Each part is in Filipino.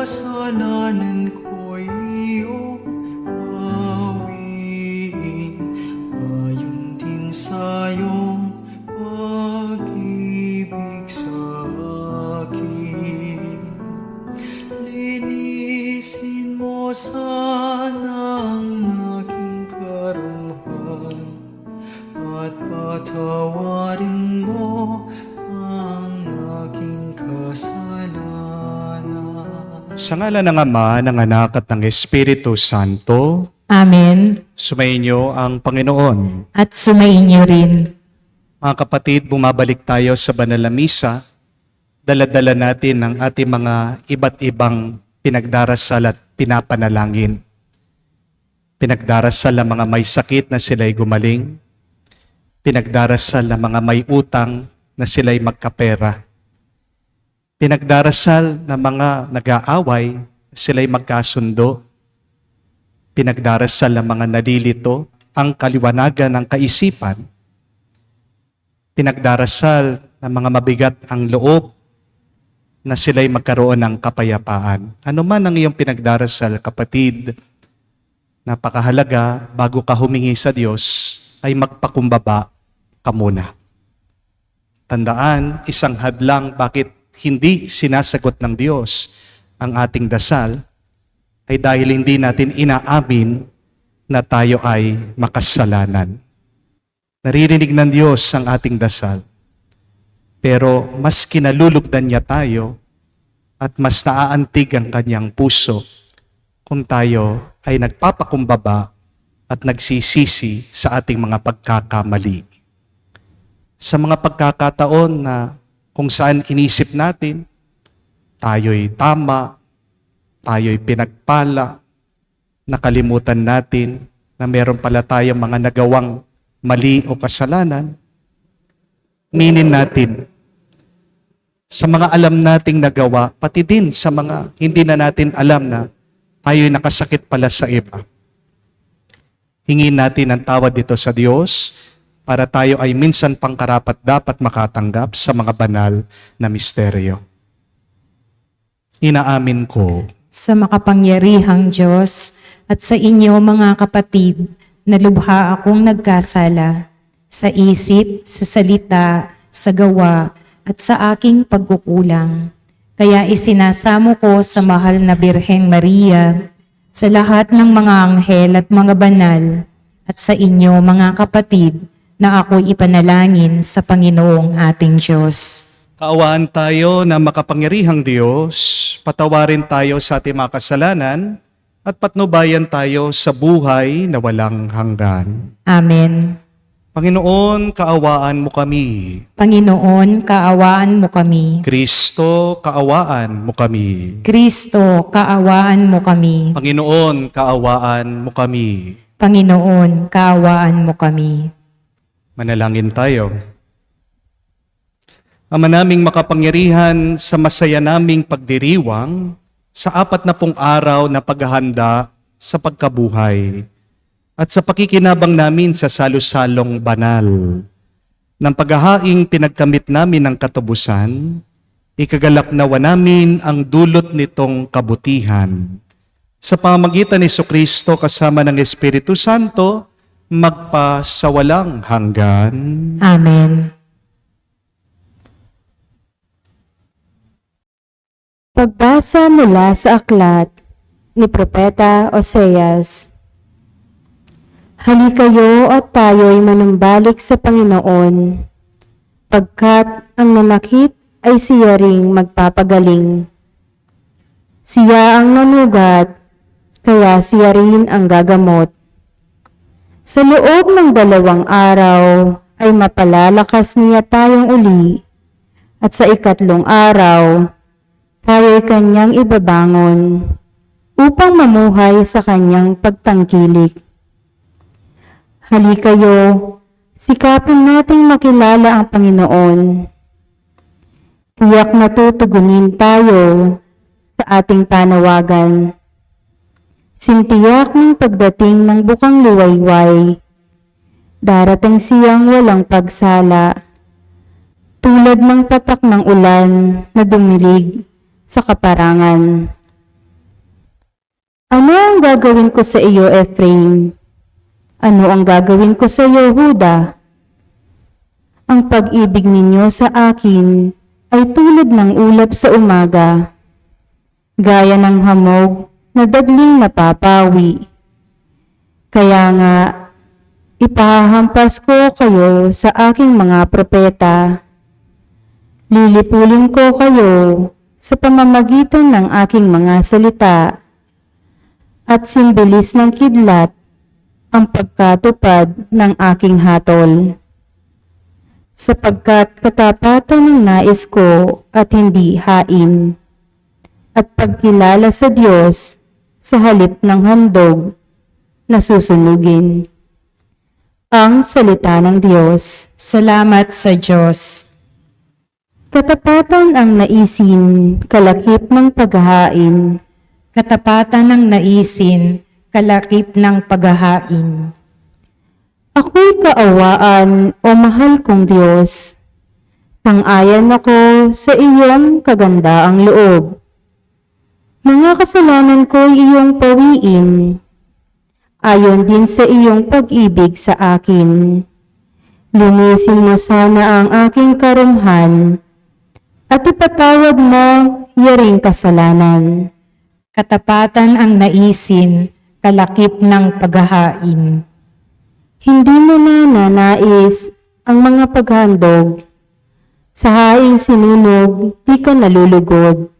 kasalanan ko'y iyong bawiin, ayon din sa iyong pag-ibig sa akin. Linisin mo sana ang aking karuhan, at patawarin mo ang aking kasalanan. Sa ngalan ng Ama, ng Anak at ng Espiritu Santo, Amen. sumainyo ang Panginoon. At sumainyo rin. Mga kapatid, bumabalik tayo sa banal na misa. Dala-dala natin ang ating mga iba't ibang pinagdarasal at pinapanalangin. Pinagdarasal ang mga may sakit na sila'y gumaling. Pinagdarasal ang mga may utang na sila'y magkapera. Pinagdarasal ng mga nag-aaway na sila'y magkasundo. Pinagdarasal ng mga nalilito ang kaliwanagan ng kaisipan. Pinagdarasal ng mga mabigat ang loob na sila'y magkaroon ng kapayapaan. Ano man ang iyong pinagdarasal, kapatid, napakahalaga bago ka humingi sa Diyos ay magpakumbaba ka muna. Tandaan, isang hadlang bakit hindi sinasagot ng Diyos ang ating dasal ay dahil hindi natin inaamin na tayo ay makasalanan. Naririnig ng Diyos ang ating dasal, pero mas kinalulugdan niya tayo at mas naaantig ang kanyang puso kung tayo ay nagpapakumbaba at nagsisisi sa ating mga pagkakamali. Sa mga pagkakataon na kung saan inisip natin, tayo'y tama, tayo'y pinagpala, nakalimutan natin na meron pala tayong mga nagawang mali o kasalanan, minin natin sa mga alam nating nagawa, pati din sa mga hindi na natin alam na tayo'y nakasakit pala sa iba. Hingin natin ang tawad dito sa Diyos para tayo ay minsan pang karapat dapat makatanggap sa mga banal na misteryo. Inaamin ko Sa makapangyarihang Diyos at sa inyo mga kapatid, na lubha akong nagkasala sa isip, sa salita, sa gawa, at sa aking pagkukulang. Kaya isinasamo ko sa mahal na Birheng Maria, sa lahat ng mga anghel at mga banal, at sa inyo mga kapatid, na ako'y ipanalangin sa Panginoong ating Diyos. kaawaan tayo na makapangyarihang Diyos, patawarin tayo sa ating mga kasalanan, at patnubayan tayo sa buhay na walang hanggan. Amen. Panginoon, kaawaan mo kami. Panginoon, kaawaan mo kami. Kristo, kaawaan mo kami. Kristo, kaawaan mo kami. Panginoon, kaawaan mo kami. Panginoon, kaawaan mo kami. Manalangin tayo. Ama naming makapangyarihan, sa masaya naming pagdiriwang, sa 40 araw na paghahanda sa pagkabuhay, at sa pakikinabang namin sa salo-salong banal, ng paghahaing pinagkamit namin ng katubusan, ikagalak nawa namin ang dulot nitong kabutihan. Sa pamagitan ni Jesucristo kasama ng Espiritu Santo, magpa sa walang hanggan. Amen. Pagbasa mula sa aklat ni Propeta Oseas. Halikayo at tayo'y manumbalik sa Panginoon, pagkat ang nanakit ay siya ring magpapagaling. Siya ang nanugat, kaya siya rin ang gagamot. Sa loob ng 2 araw ay mapalalakas niya tayong uli, at sa 3 araw, tayo'y kanyang ibabangon upang mamuhay sa kanyang pagtangkilik. Halikayo, sikapin nating makilala ang Panginoon. Tiyak na tutugunin tayo sa ating panawagan. Sintiyak ng pagdating ng bukang luwayway, darating siyang walang pagsala, tulad ng patak ng ulan na dumilig sa kaparangan. Ano ang gagawin ko sa iyo, Ephraim? Ano ang gagawin ko sa iyo, Huda? Ang pag-ibig ninyo sa akin ay tulad ng ulap sa umaga, gaya ng hamog na dagling napapawi. Kaya nga, ipahampas ko kayo sa aking mga propeta. Lilipulin ko kayo sa pamamagitan ng aking mga salita at simbilis ng kidlat ang pagkatupad ng aking hatol. Sapagkat katapatan ng nais ko at hindi hain, at pagkilala sa Diyos sa halip ng handog na susunugin. Ang salita ng Diyos. Salamat sa Diyos. Katapatan ang naisin, kalakip ng paghahain. Katapatan ng naisin, kalakip ng paghahain. Ako'y kaawaan, o mahal kong Diyos. Sang-ayon ako sa iyong kagandaang loob. Mga kasalanan ko'y iyong pawiin. Ayon din sa iyong pag-ibig sa akin. Linisin mo sana ang aking karumhan at ipatawad mo yaring kasalanan. Katapatan ang naisin, kalakip ng paghahain. Hindi mo na nanais ang mga paghandog. Sa haing sinunog, di ka nalulugod.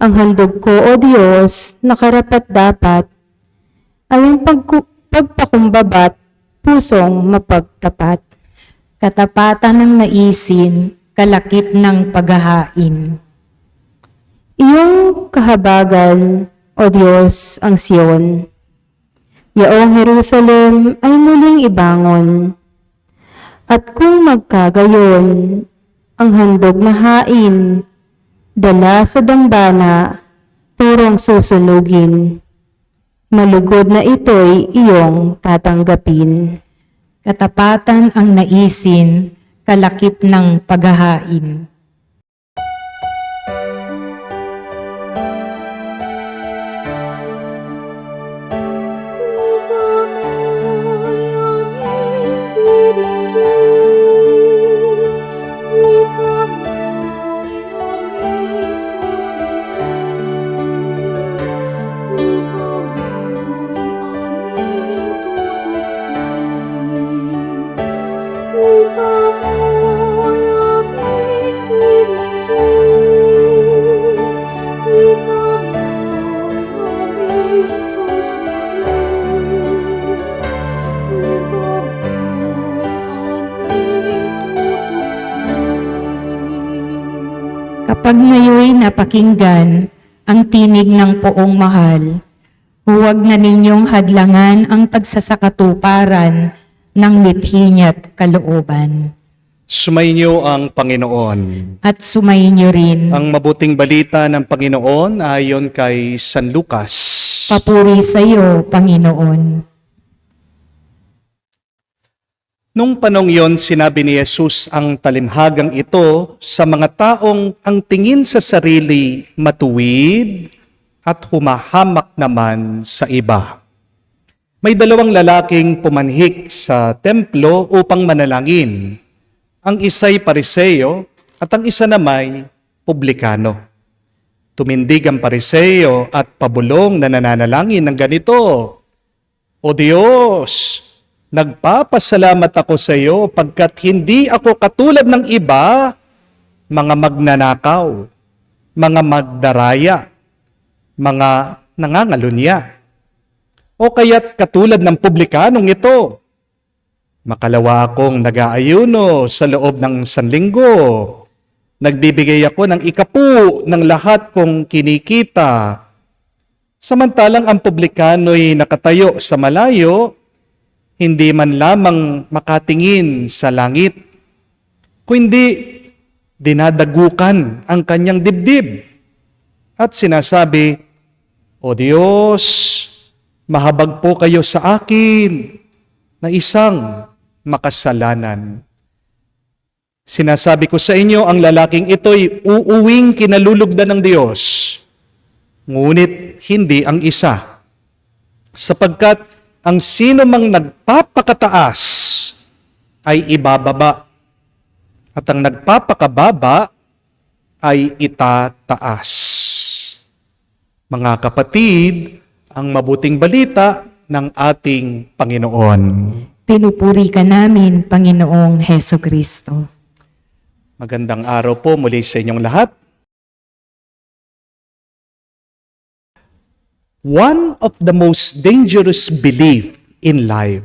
Ang handog ko, O Diyos, na karapat-dapat, ay ang pagpakumbabat, pusong mapagtapat. Katapatan ng naisin, kalakip ng paghahain. Iyong kahabagan, O Diyos, ang Siyon. Yaong Jerusalem ay muling ibangon. At kung magkagayon, ang handog na hain, dala sa dambana, turong susunugin. Malugod na ito'y iyong tatanggapin. Katapatan ang naisin, kalakip ng paghahain. Kapag ngayoy napakinggan ang tinig ng poong mahal, huwag na ninyong hadlangan ang pagsasakatuparan ng mithi niya't kalooban. Sumainyo ang Panginoon. At sumainyo rin. Ang mabuting balita ng Panginoon ayon kay San Lucas. Papuri sa iyo, Panginoon. Nung panong yon, sinabi ni Jesus ang talimhagang ito sa mga taong ang tingin sa sarili matuwid at humahamak naman sa iba. May dalawang lalaking pumanhik sa templo upang manalangin. Ang isa'y Pariseo at ang isa namay publikano. Tumindig ang Pariseo at pabulong na nananalangin ng ganito, O Diyos, nagpapasalamat ako sa iyo pagkat hindi ako katulad ng iba, mga magnanakaw, mga magdaraya, mga nangangalunya. O kaya't katulad ng publikanong ito, makalawa akong nag-aayuno sa loob ng sanlinggo. Nagbibigay ako ng 10 ng lahat kong kinikita. Samantalang ang publikano'y nakatayo sa malayo, hindi man lamang makatingin sa langit, kundi dinadagukan ang kanyang dibdib at sinasabi, O Diyos, mahabag po kayo sa akin na isang makasalanan. Sinasabi ko sa inyo, ang lalaking ito'y uuwing kinalulugdan ng Diyos ngunit hindi ang isa. Sapagkat ang sino mang nagpapakataas ay ibababa, at ang nagpapakababa ay itataas. Mga kapatid, ang mabuting balita ng ating Panginoon. Pinupuri ka namin, Panginoong Heso Kristo. Magandang araw po muli sa inyong lahat. One of the most dangerous belief in life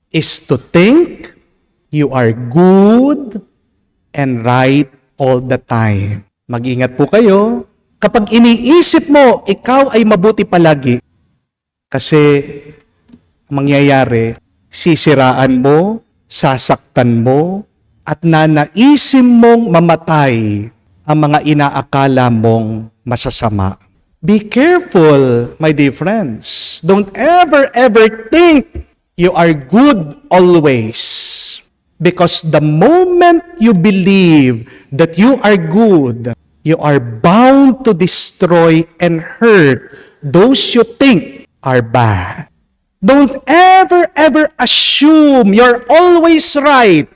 is to think you are good and right all the time. Mag-ingat po kayo. Kapag iniisip mo, ikaw ay mabuti palagi. Kasi mangyayari, sisiraan mo, sasaktan mo, at nanaisim mong mamatay ang mga inaakala mong masasama. Be careful, my dear friends. Don't ever think you are good always. Because the moment you believe that you are good, you are bound to destroy and hurt those you think are bad. Don't ever assume you're always right,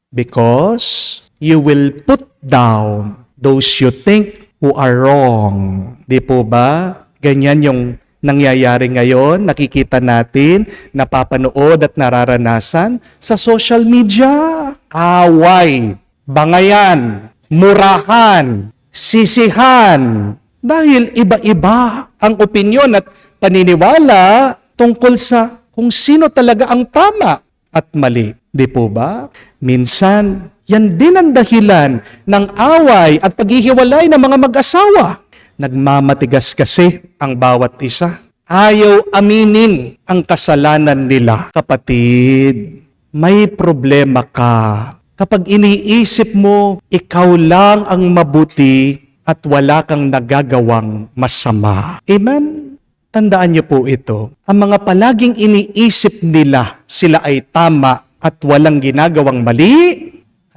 because you will put down those you think who are wrong. Di po ba? Ganyan yung nangyayari ngayon, nakikita natin, napapanood at nararanasan sa social media. Away, bangayan, murahan, sisihan. Dahil iba-iba ang opinyon at paniniwala tungkol sa kung sino talaga ang tama at mali. Di po ba? Minsan, yan din ang dahilan ng away at paghihiwalay ng mga mag-asawa. Nagmamatigas kasi ang bawat isa. Ayaw aminin ang kasalanan nila. Kapatid, may problema ka. Kapag iniisip mo, ikaw lang ang mabuti at wala kang nagagawang masama. Amen? Tandaan niyo po ito. Ang mga palaging iniisip nila sila ay tama at walang ginagawang mali,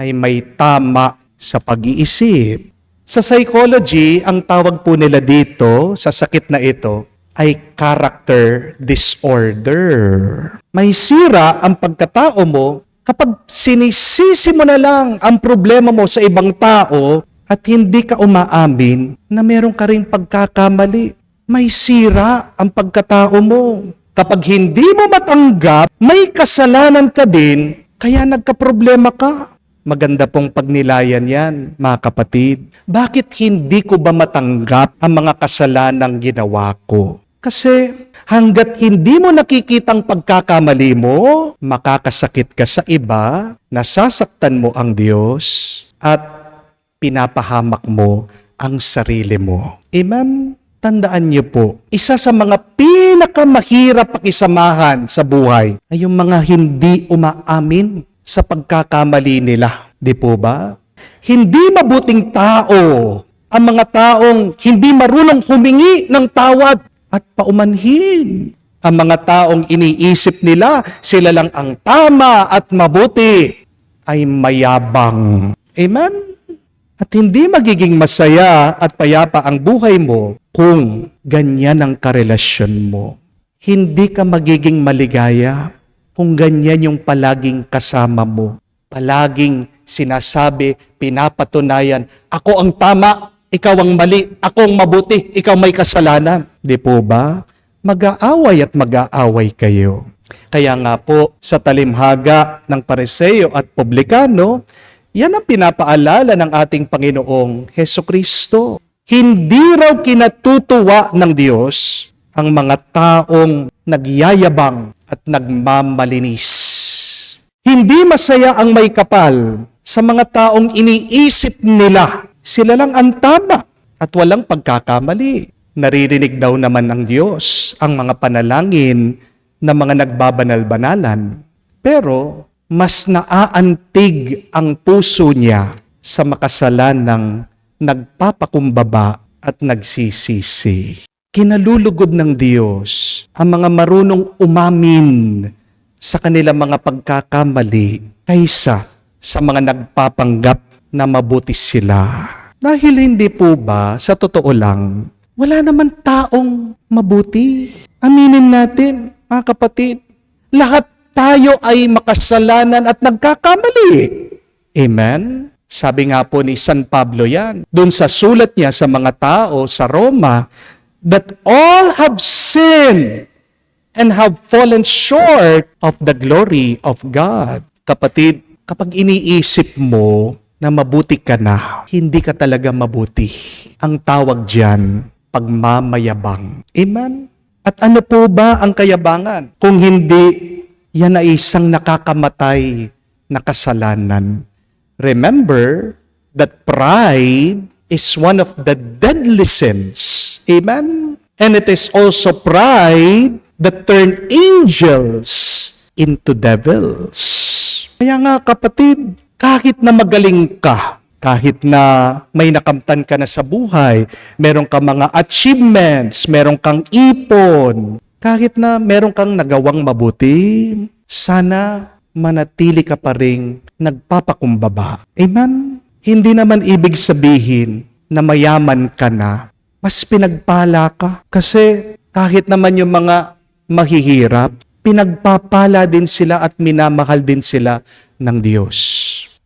ay may tama sa pag-iisip. Sa psychology, ang tawag po nila dito sa sakit na ito ay character disorder. May sira ang pagkatao mo kapag sinisisi mo na lang ang problema mo sa ibang tao at hindi ka umaamin na meron ka ring pagkakamali. May sira ang pagkatao mo. Kapag hindi mo matanggap, may kasalanan ka din, kaya nagkaproblema ka. Maganda pong pagnilayan yan, mga kapatid. Bakit hindi ko ba matanggap ang mga kasalanang ginawa ko? Kasi hanggat hindi mo nakikitang pagkakamali mo, makakasakit ka sa iba, nasasaktan mo ang Diyos, at pinapahamak mo ang sarili mo. Amen? Tandaan niyo po, isa sa mga pinakamahirap pakisamahan sa buhay ay yung mga hindi umaamin sa pagkakamali nila. Di po ba? Hindi mabuting tao ang mga taong hindi marunong humingi ng tawad at paumanhin. Ang mga taong iniisip nila sila lang ang tama at mabuti ay mayabang. Amen? At hindi magiging masaya at payapa ang buhay mo kung ganyan ang karelasyon mo. Hindi ka magiging maligaya kung ganyan yung palaging kasama mo. Palaging sinasabi, pinapatunayan, ako ang tama, ikaw ang mali, ako ang mabuti, ikaw may kasalanan. Di po ba? Mag-aaway at mag-aaway kayo. Kaya nga po, sa talimhaga ng Pariseo at Publikano, yan ang pinapaalala ng ating Panginoong Heso Kristo. Hindi raw kinatutuwa ng Diyos ang mga taong nagyayabang at nagmamalinis. Hindi masaya ang may kapal sa mga taong iniisip nila sila lang ang tama at walang pagkakamali. Naririnig daw naman ng Diyos ang mga panalangin ng mga nagbabanal-banalan. Pero mas naaantig ang puso niya sa makasalanang nagpapakumbaba at nagsisisi. Kinalulugod ng Diyos ang mga marunong umamin sa kanilang mga pagkakamali kaysa sa mga nagpapanggap na mabuti sila. Dahil hindi po ba, sa totoo lang, Wala naman taong mabuti. Aminin natin, mga kapatid, lahat tayo ay makasalanan at nagkakamali. Amen? Sabi nga po ni San Pablo yan, dun sa sulat niya sa mga tao sa Roma, that all have sinned and have fallen short of the glory of God. Kapatid, kapag iniisip mo na mabuti ka na, hindi ka talaga mabuti. Ang tawag diyan, pagmamayabang. Amen? At ano po ba ang kayabangan? Kung hindi, yan ay isang nakakamatay na kasalanan. Remember that pride is one of the deadly sins. Amen? And it is also pride that turned angels into devils. Kaya nga kapatid, kahit na magaling ka, kahit na may nakamtan ka na sa buhay, meron kang mga achievements, meron kang ipon, kahit na meron kang nagawang mabuti, sana manatili ka pa ring nagpapakumbaba. Amen? Hindi naman ibig sabihin na mayaman ka na, mas pinagpala ka. Kasi kahit naman yung mga mahihirap, pinagpapala din sila at minamahal din sila ng Diyos.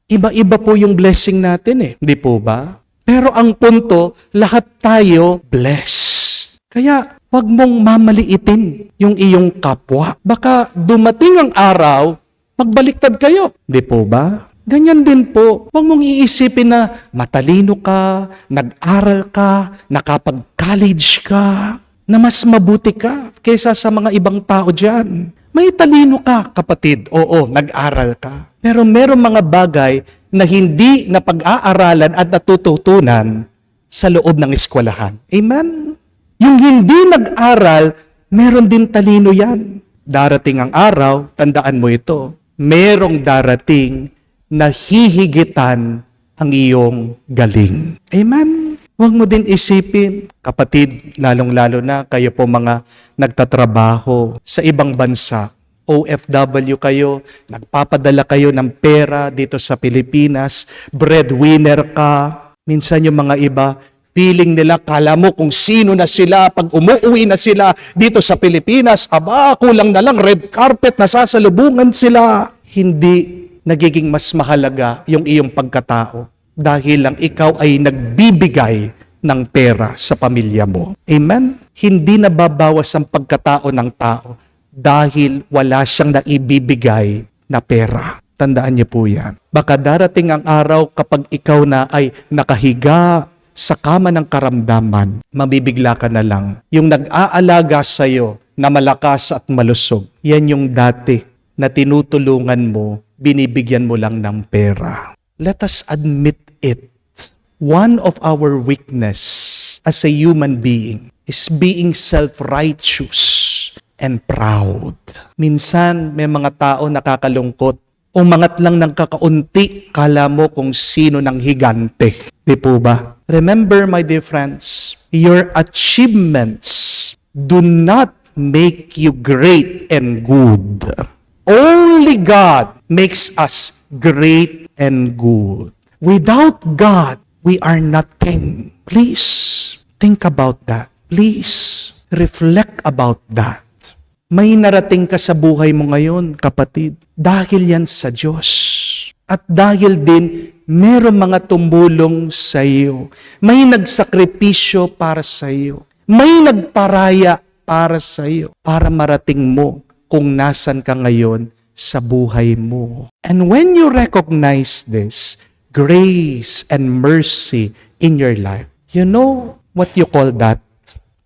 Iba-iba po yung blessing natin di po ba? Pero ang punto, lahat tayo blessed. Kaya wag mong mamaliitin yung iyong kapwa. Baka dumating ang araw, magbaliktad kayo. Di po ba? Ganyan din po. Huwag mong iisipin na matalino ka, nag-aral ka, nakapag-college ka, na mas mabuti ka kaysa sa mga ibang tao dyan. May talino ka, kapatid. Oo, nag-aral ka. Pero meron mga bagay na hindi na pag-aaralan at natututunan sa loob ng eskwelahan. Amen? Yung hindi nag-aral, meron din talino yan. Darating ang araw, tandaan mo ito, merong darating na hihigitan ang iyong galing. Amen? Huwag mo din isipin, kapatid, lalong-lalo na kayo po mga nagtatrabaho sa ibang bansa. OFW kayo, nagpapadala kayo ng pera dito sa Pilipinas, breadwinner ka. Minsan yung mga iba, feeling nila, kala mo kung sino na sila, pag umuwi na sila dito sa Pilipinas, aba, kulang na lang red carpet, nasasalubungan sila. Hindi nagiging mas mahalaga yung iyong pagkatao dahil lang ikaw ay nagbibigay ng pera sa pamilya mo. Amen? Hindi nababawas ang pagkatao ng tao dahil wala siyang naibibigay na pera. Tandaan niyo po yan. Baka darating ang araw kapag ikaw na ay nakahiga sa kama ng karamdaman, mabibigla ka na lang. Yung nag-aalaga sa'yo na malakas at malusog, yan yung dati na tinutulungan mo, binibigyan mo lang ng pera. Let us admit it. One of our weakness as a human being is being self-righteous and proud. Minsan, may mga tao nakakalungkot. Umangat lang ng kakaunti, kala mo kung sino ng higante. Di po ba? Remember, my dear friends, your achievements do not make you great and good. Only God makes us great and good. Without God, we are nothing. Please think about that. Please reflect about that. May narating ka sa buhay mo ngayon, kapatid, dahil yan sa Diyos. At dahil din, meron mga tumulong sa iyo. May nagsakripisyo para sa iyo. May nagparaya para sa iyo. Para marating mo kung nasan ka ngayon sa buhay mo. And when you recognize this, grace and mercy in your life, you know what you call that?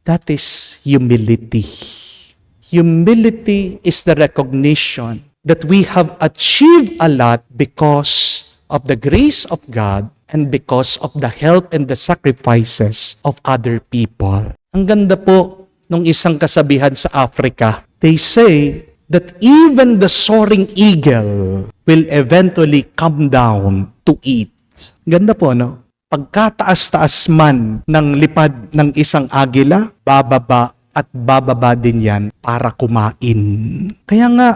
That is humility. Humility is the recognition that we have achieved a lot because of the grace of God and because of the help and the sacrifices of other people. Ang ganda po nung isang kasabihan sa Africa. They say that even the soaring eagle will eventually come down to eat. Ganda po, no? Pagkataas-taas man ng lipad ng isang agila, bababa at bababa din yan para kumain. Kaya nga,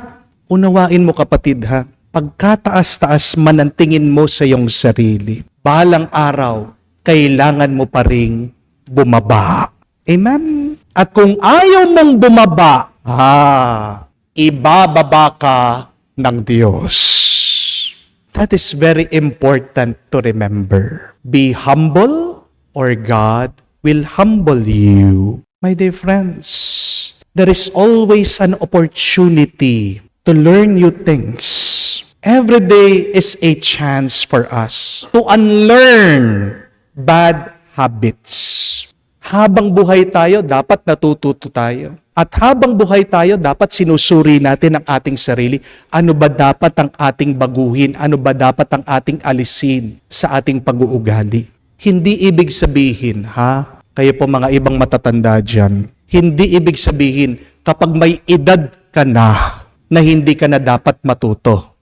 unawain mo kapatid ha, pagkataas-taas man ang tingin mo sa iyong sarili, balang araw, kailangan mo pa ring bumaba. Amen? At kung ayaw mong bumaba, ibababa ka ng Diyos. That is very important to remember. Be humble or God will humble you. My dear friends, there is always an opportunity to learn new things. Every day is a chance for us to unlearn bad habits. Habang buhay tayo, dapat natututo tayo. At habang buhay tayo, dapat sinusuri natin ang ating sarili. Ano ba dapat ang ating baguhin? Ano ba dapat ang ating alisin sa ating pag-uugali? Hindi ibig sabihin, kayo po mga ibang matatanda dyan, hindi ibig sabihin kapag may edad ka na hindi ka na dapat matuto.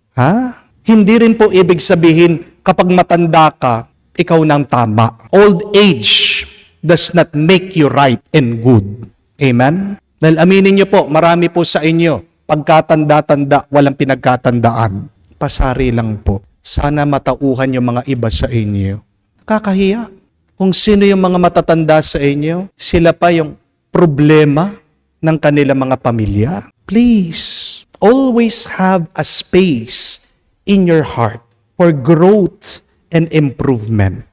Hindi rin po ibig sabihin kapag matanda ka, ikaw nang tama. Old age does not make you right and good. Amen? Dahil aminin niyo po, marami po sa inyo, pagkatanda-tanda, walang pinagkatandaan. Pasari lang po. Sana matauhan yung mga iba sa inyo. Kakahiya. Kung sino yung mga matatanda sa inyo, sila pa yung problema ng kanilang mga pamilya. Please, always have a space in your heart for growth and improvement.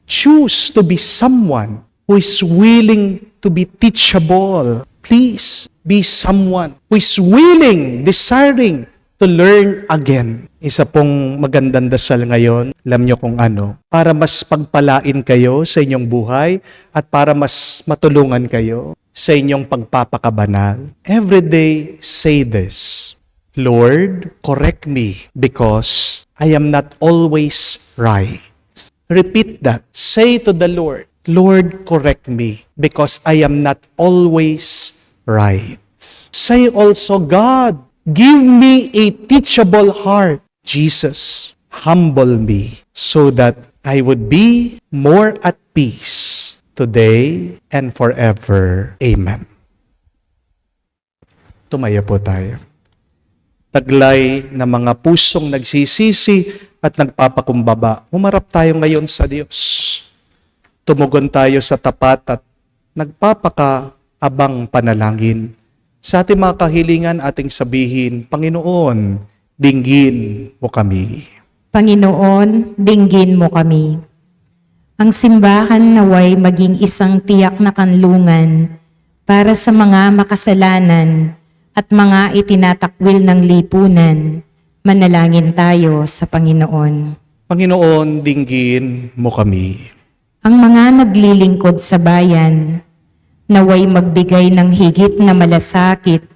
Choose to be someone who is willing to be teachable. Please be someone who is willing, desiring to learn again. Isa pong magandang dasal ngayon, alam nyo kung ano, para mas pagpalain kayo sa inyong buhay at para mas matulungan kayo sa inyong pagpapakabanal. Every day, say this, Lord, correct me because I am not always right. Repeat that. Say to the Lord, Lord, correct me because I am not always right. Say also, God, give me a teachable heart. Jesus, humble me so that I would be more at peace today and forever. Amen. Tumayo po tayo. Taglay na mga pusong nagsisisi at nagpapakumbaba. Humarap tayo ngayon sa Diyos. Tumugon tayo sa tapat at nagpapakaabang panalangin. Sa ating mga kahilingan, ating sabihin, Panginoon, dinggin mo kami. Panginoon, dinggin mo kami. Ang simbahan naway maging isang tiyak na kanlungan para sa mga makasalanan at mga itinatakwil ng lipunan. Manalangin tayo sa Panginoon. Panginoon, dinggin mo kami. Ang mga naglilingkod sa bayan, naway magbigay ng higit na malasakit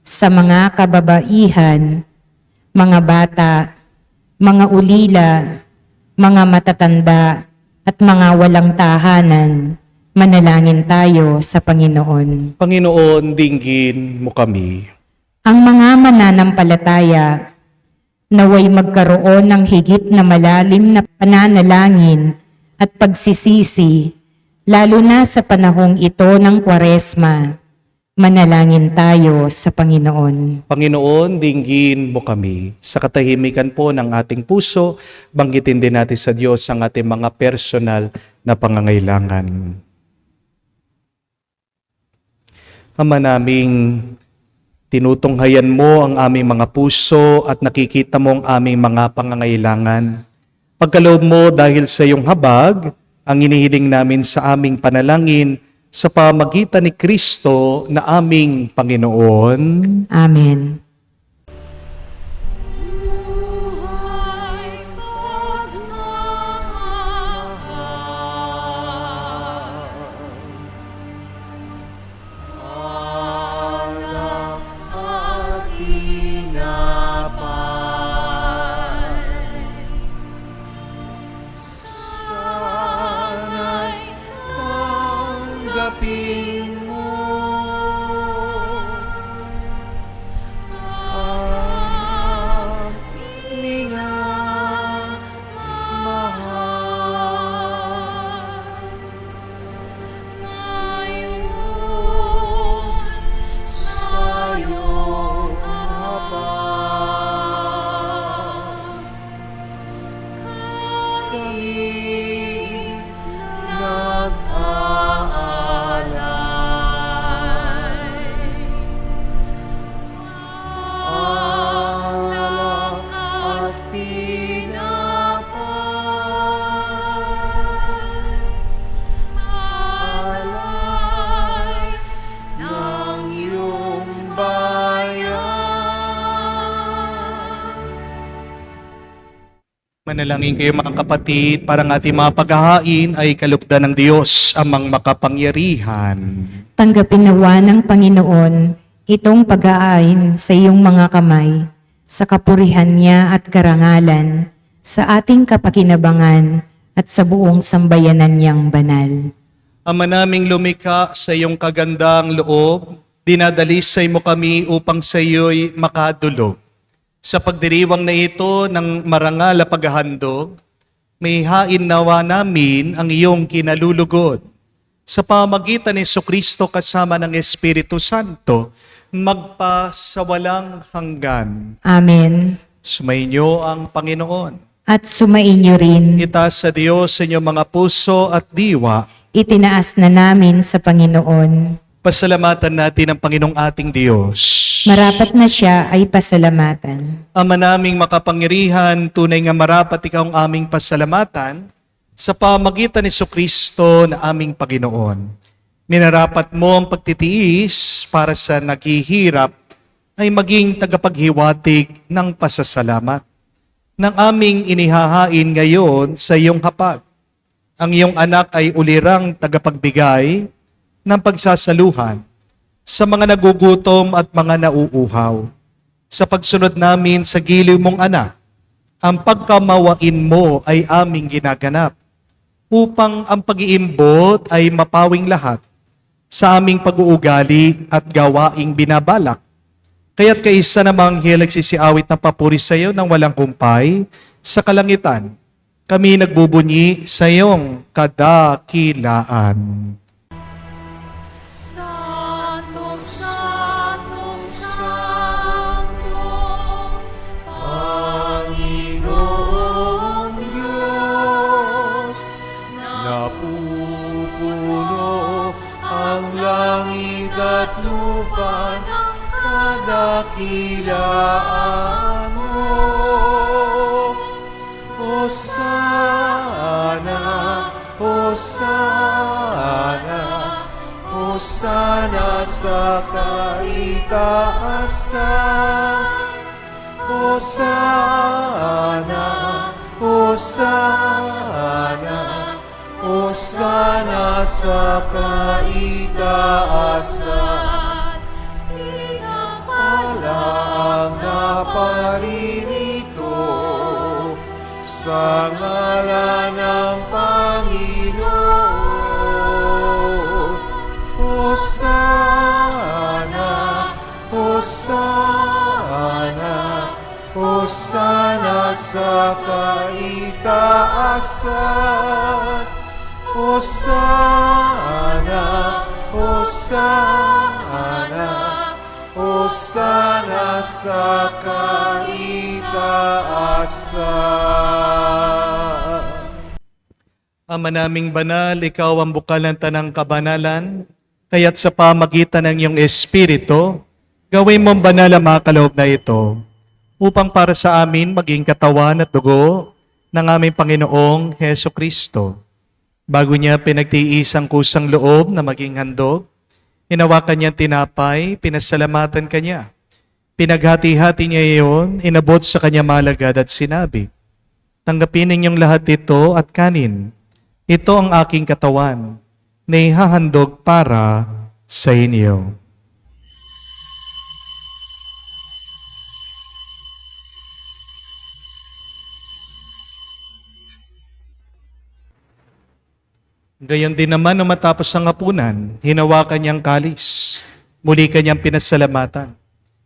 sa mga kababaihan, mga bata, mga ulila, mga matatanda, at mga walang tahanan. Manalangin tayo sa Panginoon. Panginoon, dinggin mo kami. Ang mga mananampalataya, naway magkaroon ng higit na malalim na pananalangin at pagsisisi, lalo na sa panahong ito ng Kwaresma. Manalangin tayo sa Panginoon. Panginoon, dinggin mo kami. Sa katahimikan po ng ating puso, banggitin din natin sa Diyos ang ating mga personal na pangangailangan. Ama naming tinutunghayan mo ang aming mga puso at nakikita mo ang aming mga pangangailangan. Pagkaloob mo dahil sa iyong habag, ang inihiling namin sa aming panalangin sa pamagitan ni Kristo na aming Panginoon. Amen. Tanggapin mo Manalangin kayo mga kapatid, para ang ating mga paghahain ay kalugdan ng Diyos, amang makapangyarihan. Tanggapin nawa ng Panginoon itong pag-aain sa iyong mga kamay, sa kapurihan niya at karangalan, sa ating kapakinabangan at sa buong sambayanan niyang banal. Ama naming lumikha sa iyong kagandang loob, dinadalisay mo kami upang sa iyo'y makadulog. Sa pagdiriwang na ito ng marangal na paghahandog, may hain nawa namin ang iyong kinalulugod. Sa pamagitan ni Jesucristo kasama ng Espiritu Santo, magpasawalang hanggan. Amen. Sumainyo ang Panginoon. At sumainyo rin, Itaas sa Diyos sa inyong mga puso at diwa. itinaas na namin sa Panginoon. Pasalamatan natin ang Panginoong ating Diyos. Marapat na siya ay pasalamatan. Ama naming makapangyarihan, tunay nga marapat ikaw ang aming pasalamatan sa pamagitan ni Jesucristo na aming Panginoon. Minarapat mo ang pagtitiis para sa naghihirap ay maging tagapaghiwatig ng pasasalamat ng aming inihahain ngayon sa iyong hapag. Ang iyong anak ay ulirang tagapagbigay ng pagsasaluhan sa mga nagugutom at mga nauuhaw. Sa pagsunod namin sa giliw mong anak, ang pagkamawain mo ay aming ginaganap upang ang pag-iimbot ay mapawing lahat sa aming pag-uugali at gawaing binabalak. Kaya't kaisa namang nagsisiawit ng papuri sa iyo ng walang kumpay sa kalangitan. Kami nagbubunyi sa iyong kadakilaan. Santo, Santo, Santo, Panginoong Diyos, Napupuno ang langit at lupa ng kadakilaan mo. Hosana, Hosana, Hosana sa kaitaasan. Hosana, Hosana, Hosana sa kaitaasan. Pinapala ang naparirito sa ngalan ng Panginoon. Hosana, Hosana, Hosana sa kaitaasan. Hosana, Hosana, Hosana sa kaitaasan. Ama naming banal, ikaw ang bukal ng tanang kabanalan, kaya't sa pamagitan ng iyong Espiritu, gawin mong banal ang mga kaloob na ito, upang para sa amin maging katawan at dugo ng aming Panginoong Heso Kristo. Bago niya pinagtiis ang kusang loob na maging handog, hinawakan niya tinapay, pinasalamatan kanya. Pinaghati-hati niya iyon, inabot sa kanya malagad at sinabi, tanggapin ninyong lahat ito at kanin. Ito ang aking katawan na ihahandog para sa inyo. Gayon din naman nung matapos ang hapunan, hinawakan niyang kalis. Muli kanyang pinasalamatan.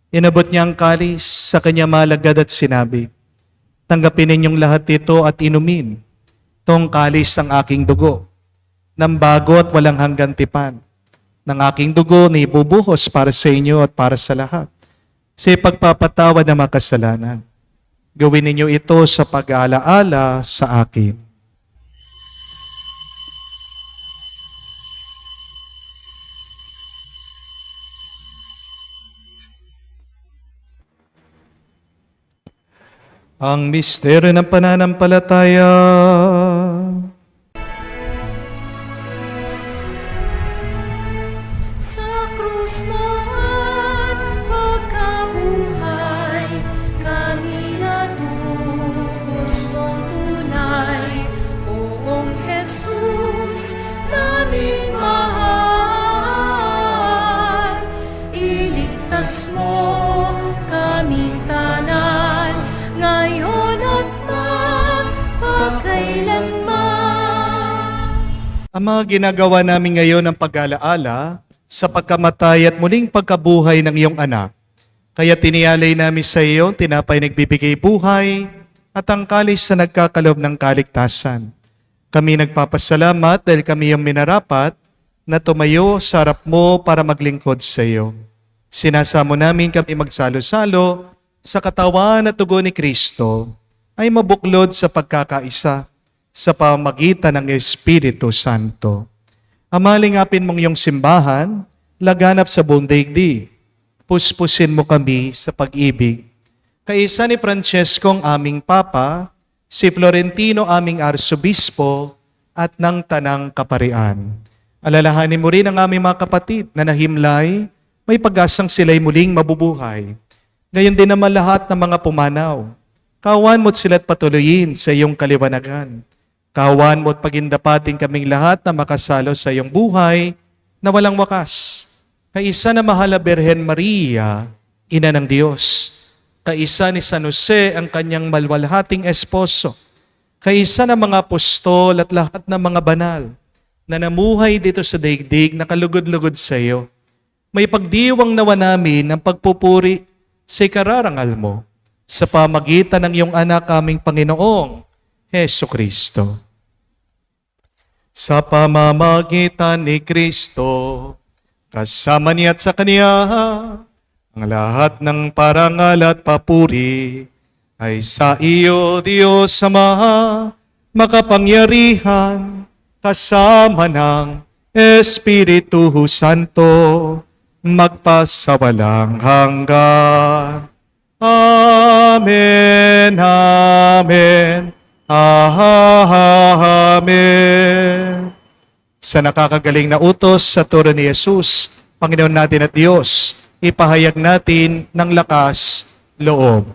Inabot niya ang kalis sa kanyang malagad at sinabi, tanggapin ninyong lahat ito at inumin. Itong kalis ng aking dugo, ng bago at walang hanggang tipan, ng aking dugo na ibubuhos para sa inyo at para sa lahat, sa ipagpapatawad ng mga kasalanan. Gawin ninyo ito sa pag-aalaala sa akin. Ang misteryo ng pananampalataya. sa krus mo at pagkabuhay, kami natubos mong Iligtas mo kaming tanan, ngayon at magpakailanman. Ang mga ginagawa namin ngayon ng pag-alaala sa pagkamatay at muling pagkabuhay ng iyong anak. Kaya tinialay namin sa iyo, tinapay nagbibigay buhay at ang kalis na nagkakalob ng kaligtasan. Kami nagpapasalamat dahil kami yung minarapat na tumayo sa harap mo para maglingkod sa iyo. Sinasamo namin kami magsalo-salo sa katawan at dugo ni Kristo ay mabuklod sa pagkakaisa sa pamagitan ng Espiritu Santo. Amalingapin mong iyong simbahan, laganap sa buong daigdig. Puspusin mo kami sa pag-ibig. Kaisa ni Francesco ang aming Papa, si Florentino aming Arsobispo, at ng Tanang Kaparian. Alalahanin mo rin ang aming mga kapatid na nahimlay, may pag-asang sila'y muling mabubuhay. Ngayon din naman lahat ng mga pumanaw. Kawan mo't sila't patuloyin sa iyong kaliwanagan. Kawan mo't pagindapating kaming lahat na makasalo sa iyong buhay na walang wakas. Kaisa na mahal na Birhen Maria, Ina ng Diyos. Kaisa ni San Jose ang kanyang malwalhating esposo. Kaisa ng mga apostol at lahat ng mga banal na namuhay dito sa daigdig na kalugod-lugod sa iyo. May pagdiwang nawa namin ng pagpupuri sa ikararangal mo sa pamagitan ng iyong anak aming Panginoong Heso Kristo. Sa pamamagitan ni Kristo, kasama niya at sa Kanya, ang lahat ng parangal at papuri ay sa iyo, Diyos Ama, makapangyarihan, kasama ng Espiritu Santo, magpasawalang hanggan. Amen, Amen, Amen. Sa nakakagaling na utos sa turo ni Jesus, Panginoon natin at Diyos, ipahayag natin ng lakas loob.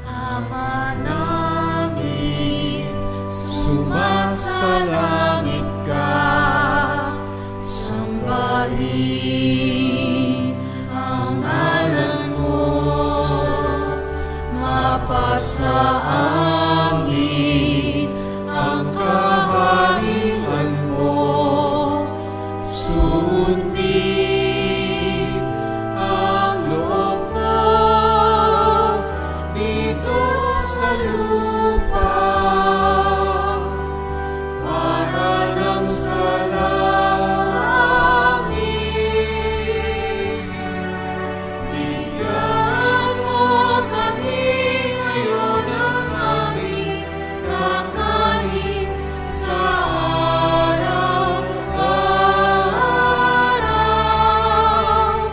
Ama namin, sumasalangit ka, sambahin ang ngalan mo, mapasa amin ang kaharian mo, sundin ang loob mo dito sa lupa para nang sa langit. Bigyan mo kami ngayon ng aming kakanin sa araw-araw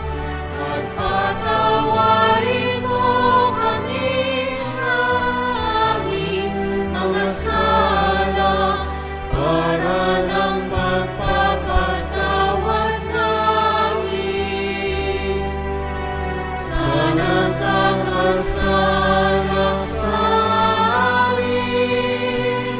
at patawarin mo kami sa aming mga sala para ng pagpapatawad namin sa nagkakasala sa amin.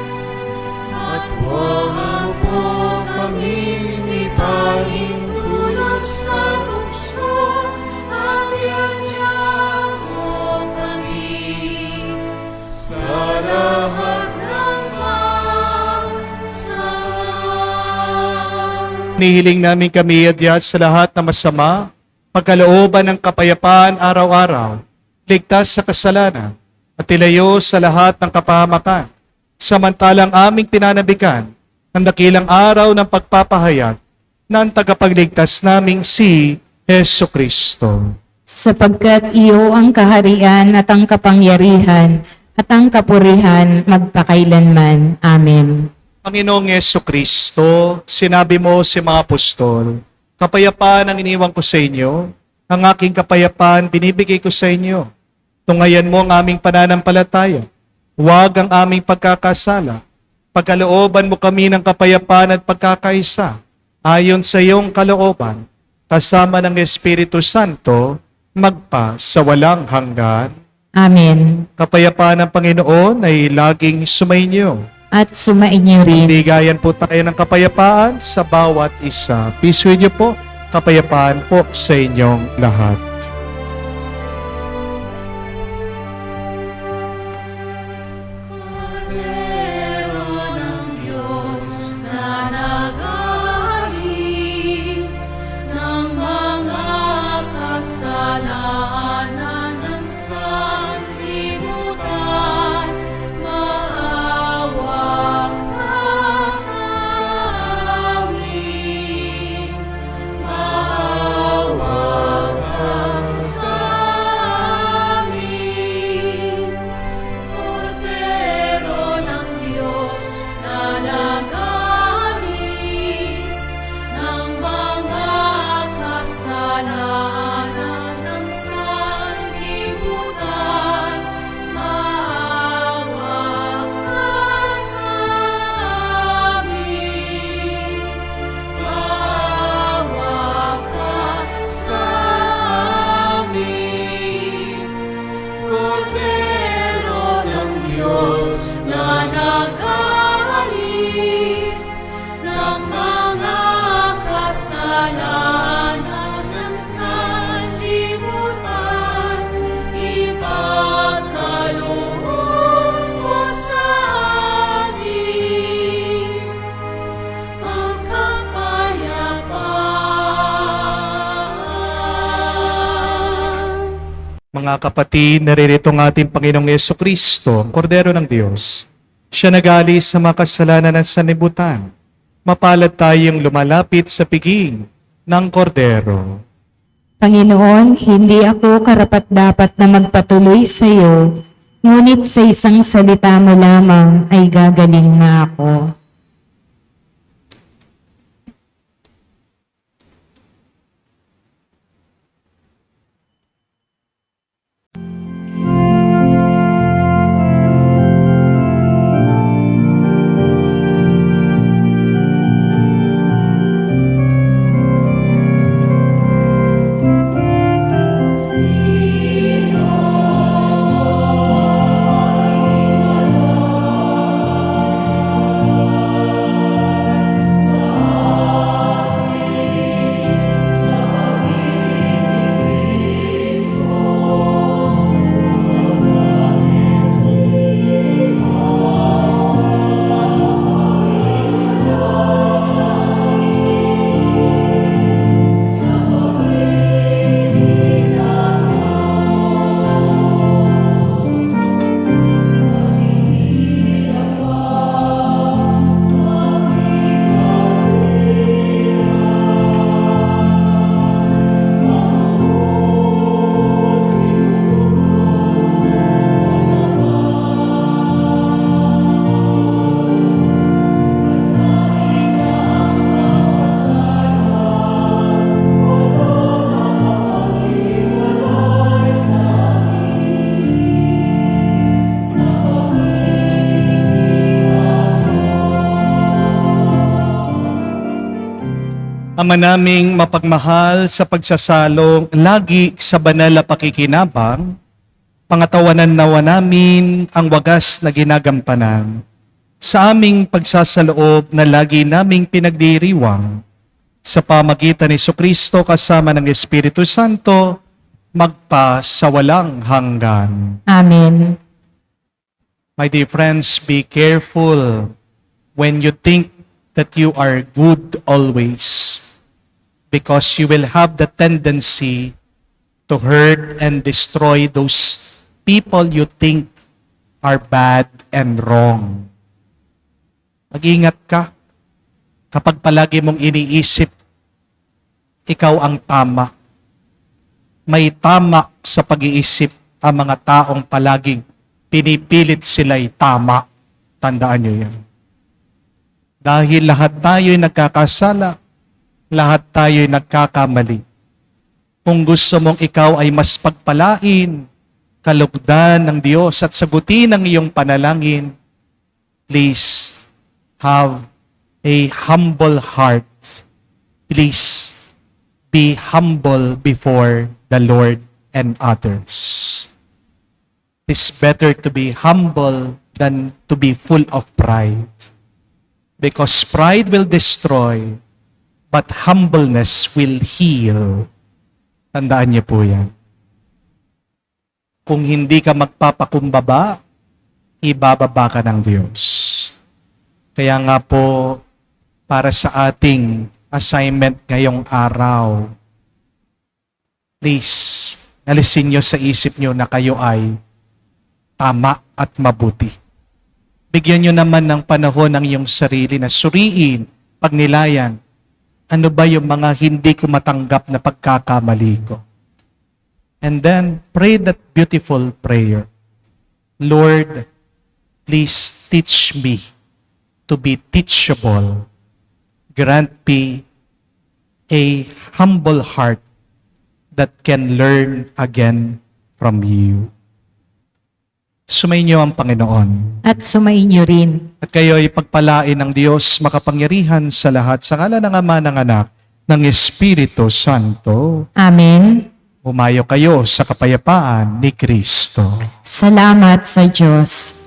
At huwag mo kaming ipahintulot sa tukso, at iadya mo kami sa lahat ng masama. Nihiling namin kami adyat sa lahat na masama, pagkalooban ng kapayapaan araw-araw, ligtas sa kasalanan, at ilayo sa lahat ng kapahamakan. Samantalang aming pinanabikan ang dakilang araw ng pagpapahayag ng tagapagligtas naming si Heso Kristo. Sapagkat iyo ang kaharian at ang kapangyarihan at ang kapurihan magpakailanman. Amen. Panginoong Heso Kristo, sinabi mo si mga apostol, kapayapaan ang iniwan ko sa inyo, ang aking kapayapaan binibigay ko sa inyo. Tungayan mo ang aming pananampalataya. Huwag ang aming pagkakasala. Pagkalooban mo kami ng kapayapaan at pagkakaisa, ayon sa iyong kalooban, kasama ng Espiritu Santo, magpa sa walang hanggan. Amen. Kapayapaan ng Panginoon ay laging sumainyo. at sumainyo rin. Bigayan po tayo ng kapayapaan sa bawat isa. Peace with you po. Kapayapaan po sa inyong lahat. Cordero ng Diyos na nag-aalis ng mga kasalanan ng sanlibutan, maawa ka sa amin. Maawa ka sa amin. Cordero ng Diyos na nag-aalis ng mga kasalanan ng sanlibutan, maawa ka sa amin. Maawa ka sa amin. Cordero ng Diyos na nag-aalis ng mga kasalanan ng sanlibutan, ipagkaloob mo sa amin ang kapayapaan. Mga kapatid, naririto ang ating Panginoong Yesukristo, Kordero ng Diyos. Siya nag-aalis sa mga kasalanan ng sanlibutan. Mapalad tayong lumalapit sa piging ng Kordero. Panginoon, hindi ako karapat-dapat na magpatuloy sa iyo, ngunit sa isang salita mo lamang ay gagaling na ako. Ama naming mapagmahal sa pagsasalong lagi sa banal na pakikinabang, pangatawanan nawa namin ang wagas na ginagampanan sa aming pagsasaloob na lagi naming pinagdiriwang sa pamagitan ni Jesucristo kasama ng Espiritu Santo, magpa sa walang hanggan. Amen. My dear friends, be careful when you think that you are good always, because you will have the tendency to hurt and destroy those people you think are bad and wrong. Mag-ingat ka kapag palagi mong iniisip ikaw ang tama. May tama sa pag-iisip ang mga taong palaging pinipilit sila'y tama. Tandaan nyo yan. Dahil lahat tayo'y nagkakasala, lahat tayo'y nagkakamali. Kung gusto mong ikaw ay mas pagpalain, kalugdan ng Diyos at sagutin ang iyong panalangin, please have a humble heart. Please be humble before the Lord and others. It's better to be humble than to be full of pride. Because pride will destroy, but humbleness will heal. Tandaan niyo po yan. Kung hindi ka magpapakumbaba, ibababa ka ng Diyos. Kaya nga po, para sa ating assignment ngayong araw, please, alisin niyo sa isip niyo na kayo ay tama at mabuti. Bigyan niyo naman ng panahon ang iyong sarili na suriin, pagnilayan, ano ba yung mga hindi ko matanggap na pagkakamali ko. And then, pray that beautiful prayer. Lord, please teach me to be teachable. Grant me a humble heart that can learn again from you. Sumayin niyo ang Panginoon. At sumainyo rin. At kayo ay pagpalain ng Diyos makapangyarihan sa lahat sa ngalan ng Ama, ng Anak, ng Espiritu Santo. Amen. Umayo kayo sa kapayapaan ni Kristo. Salamat sa Diyos.